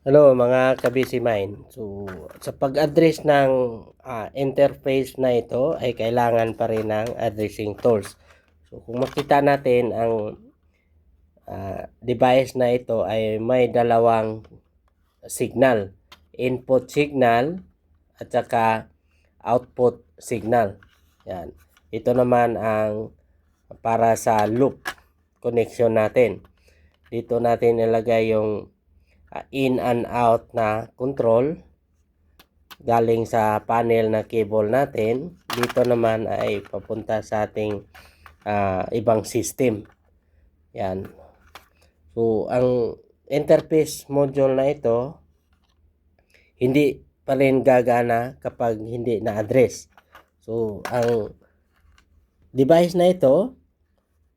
Hello mga ka-busy mind. So sa pag-address ng interface na ito ay kailangan pa rin ng addressing tools. So kung makita natin ang device na ito ay may dalawang signal. Input signal at saka output signal. Yan. Ito naman ang para sa loop connection natin. Dito natin ilagay yung in and out na control galing sa panel na cable natin. Dito naman ay papunta sa ating ibang system. Yan. So ang interface module na ito hindi pa rin gagana kapag hindi na-address. So ang device na ito,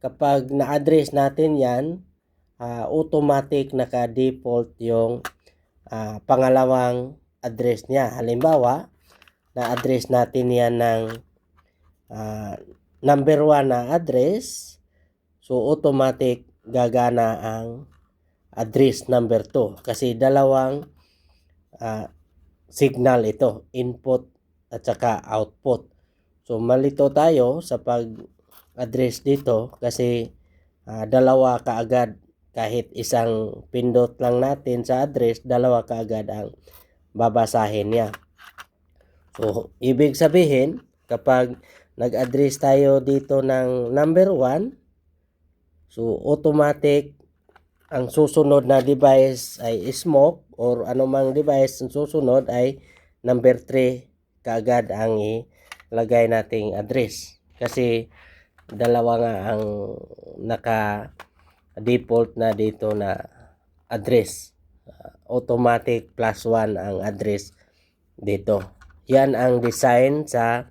kapag na-address natin yan, automatic naka-default yung pangalawang address niya. Halimbawa, na-address natin yan ng number 1 na address. So, automatic gagana ang address number 2. Kasi dalawang signal ito. Input at saka output. So, malito tayo sa pag-address dito kasi dalawa kaagad. Kahit isang pindot lang natin sa address, dalawa kaagad ang babasahin niya. So, ibig sabihin, kapag nag-address tayo dito ng number 1, so automatic ang susunod na device ay smoke or anumang device ang susunod ay number 3 kaagad ang ilagay nating address. Kasi dalawa nga ang naka-default na dito na address. Automatic +1 ang address dito. Yan ang design sa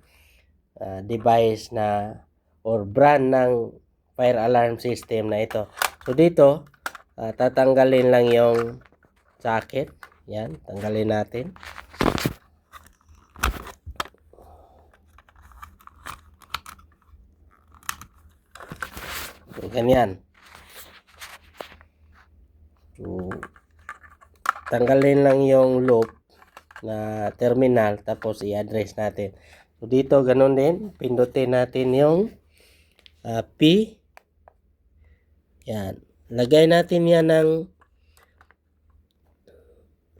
device na or brand ng fire alarm system na ito. So dito, tatanggalin lang yung socket. Yan, tanggalin natin. So, ganyan. So, tanggalin lang yung loop na terminal tapos i-address natin. So dito ganun din, pindutin natin yung P. Yan. Lagay natin yan ng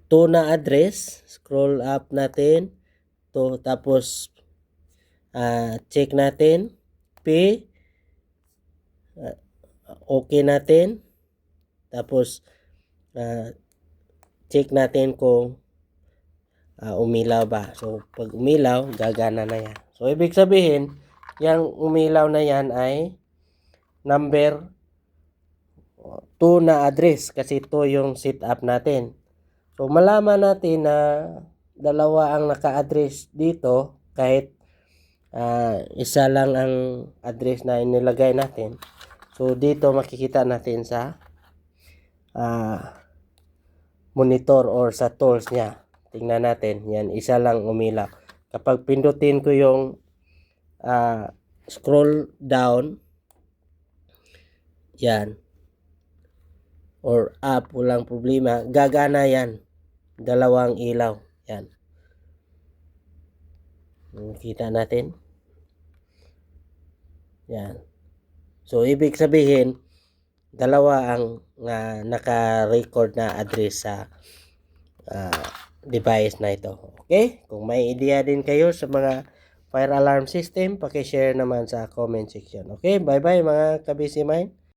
2 na address. Scroll up natin to, tapos check natin P. Okay natin. Tapos check natin kung umilaw ba. So pag umilaw, gagana na yan. So ibig sabihin, yung umilaw na yan ay number 2 na address kasi ito yung setup natin. So malaman natin na dalawa ang naka-address dito kahit isa lang ang address na inilagay natin. So dito makikita natin sa monitor or sa tools niya. Tingnan natin. Yan, isa lang umilaw. Kapag pindutin ko yung scroll down, yan, or up, walang problema, gagana yan. Dalawang ilaw. Yan. Kita natin. Yan. So, ibig sabihin, dalawa ang naka-record na address sa device na ito. Okay? Kung may idea din kayo sa mga fire alarm system, paki-share naman sa comment section. Okay? Bye-bye mga ka-busy mind.